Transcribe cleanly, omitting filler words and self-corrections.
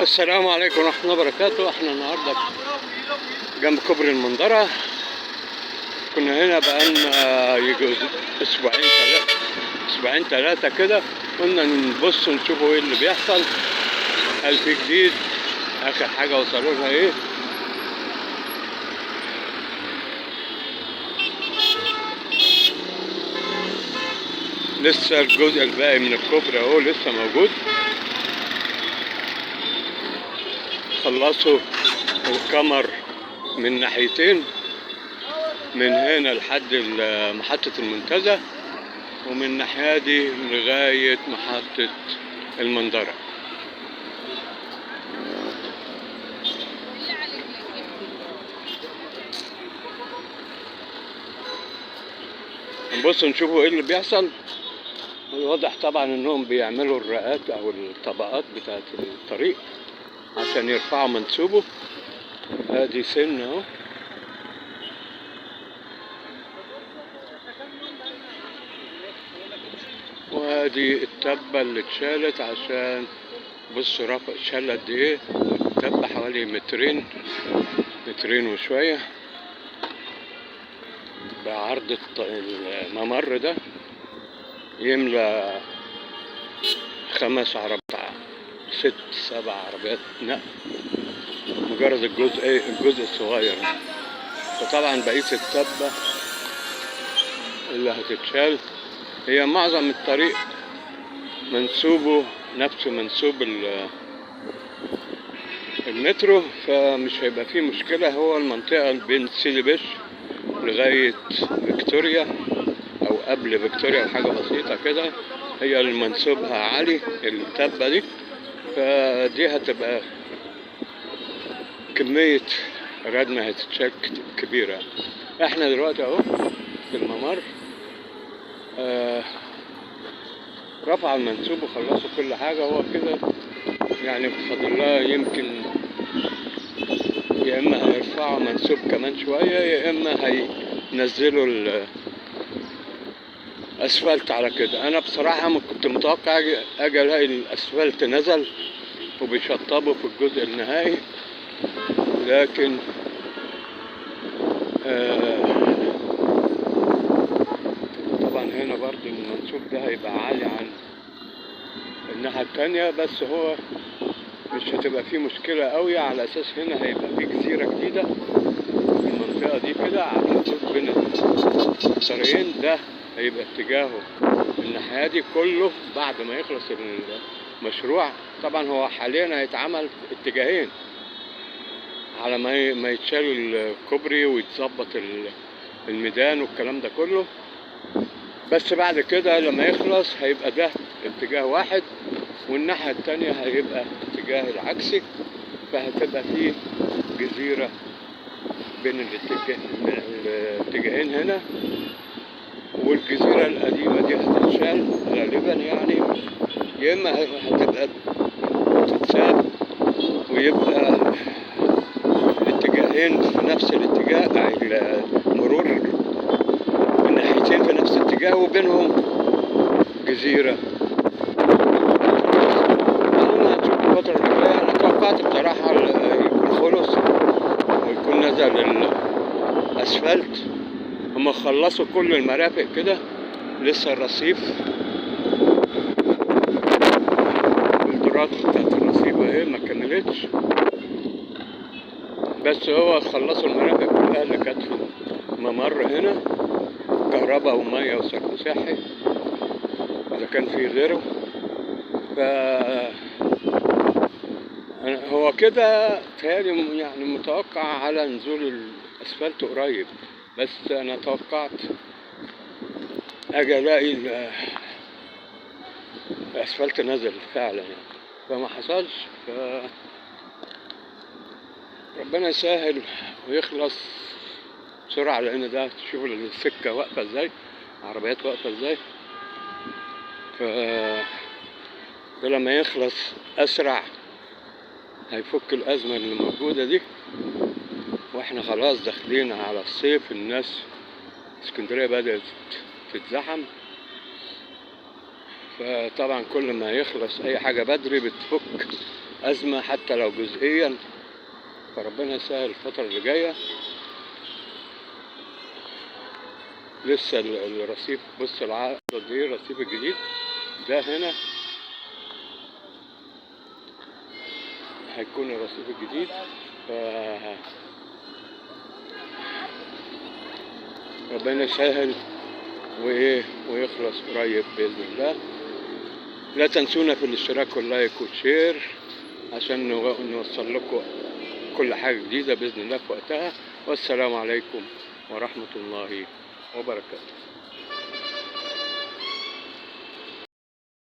السلام عليكم ورحمة الله وبركاته. احنا النهارده جنب كوبري المنظرة. كنا هنا بقالنا يجوز اسبوعين ثلاثة كده. قلنا نبص نشوفوا ايه اللي بيحصل، هل في جديد، اخر حاجة وصلوا لها ايه. لسه الجزء الباقي من الكوبري اهو لسه موجود. خلصوا الكمر من ناحيتين، من هنا لحد محطة المنتزه، ومن الناحية دي لغاية محطة المنظرة. نبص نشوفوا ايه اللي بيحصل. الواضح طبعا انهم بيعملوا الرقات او الطبقات بتاعت الطريق عشان يرفعوا منسوبه. ادي سن اهو، وادي التبة اللي اتشالت عشان بصوا رفع شال قد ايه. التبة حوالي مترين وشوية بعرض الممر ده، يملى 5 عربيات 6-7 عربيات نقل، مجرد الجزء الصغير. وطبعا بقية التبة اللي هتتشال، هي معظم الطريق منسوبه نفس منسوب المترو، فمش هيبقى فيه مشكلة. هو المنطقة بين سيدي بشر لغاية فيكتوريا أو قبل فيكتوريا بحاجة بسيطة كده هي اللي منسوبها عالي، التبة دي. فدي هتبقى كمية ردم هتتشك كبيرة. احنا دلوقتي اهو في الممر، رفع المنسوب وخلصوا كل حاجة. هو كده يعني بفضل الله، يمكن يا اما هيرفعوا منسوب كمان شوية، يا اما هينزلوا الاسفلت على كده. انا بصراحة ما كنت متوقع اجي الاقي الاسفلت نزل وبيشطبوا في الجزء النهائي، لكن طبعا هنا برضو المنسوب ده هيبقى عالي عن الناحية التانية، بس هو مش هتبقى فيه مشكلة قوي، على اساس هنا هيبقى فيه جزيرة جديدة في المنطقة دي كده على الحدود بين الطريقين. ده هيبقى اتجاهه الناحية دي كله بعد ما يخلص المشروع. طبعا هو حاليا هيتعمل اتجاهين على ما يتشال الكوبري ويتظبط الميدان والكلام ده كله، بس بعد كده لما يخلص هيبقى ده اتجاه واحد، والناحية التانية هيبقى اتجاه العكسي، فهتبقى فيه جزيرة بين الاتجاهين هنا. والجزيرة القديمة دي هتتشال غالبا، يعني يا اما هتبقى تتساب ويبقى الاتجاهين في نفس الاتجاه، المرور من ناحيتين في نفس الاتجاه وبينهم جزيرة. خلونا نشوف الفترة اللي جاية. أنا توقعت بصراحة يكون خلص ويكون نزل الأسفلت. هما خلصوا كل المرافق كده، لسه الرصيف الدرات بتاعت الرصيف اهي ما كملتش، بس هو خلصوا المرافق كلها اللي كانت في الممر هنا، كهرباء ومية وصرف صحي إذا كان في غيره. هو كده تهيألي يعني متوقع على نزول الأسفلت قريب، بس أنا توقعت أجي ألاقي الأسفلت نزل فعلا يعني، فما حصلش. ربنا يسهل ويخلص بسرعة، لأن ده تشوفوا السكة واقفة ازاي، عربيات واقفة ازاي. ده لما يخلص أسرع هيفك الأزمة اللي موجودة دي، واحنا خلاص داخلين على الصيف. الناس اسكندرية بدأت تتزحم، فطبعا كل ما يخلص أي حاجة بدري بتفك أزمة حتى لو جزئيا، فربنا يسهل الفترة اللي جاية. لسه الرصيف، بص العرض دي الرصيف الجديد ده هنا هيكون الرصيف الجديد. ربنا يسهل ويخلص قريب بإذن الله. لا تنسونا في الاشتراك واللايك والشير عشان نوصل لكم كل حاجة جديدة بإذن الله في وقتها. والسلام عليكم ورحمة الله وبركاته.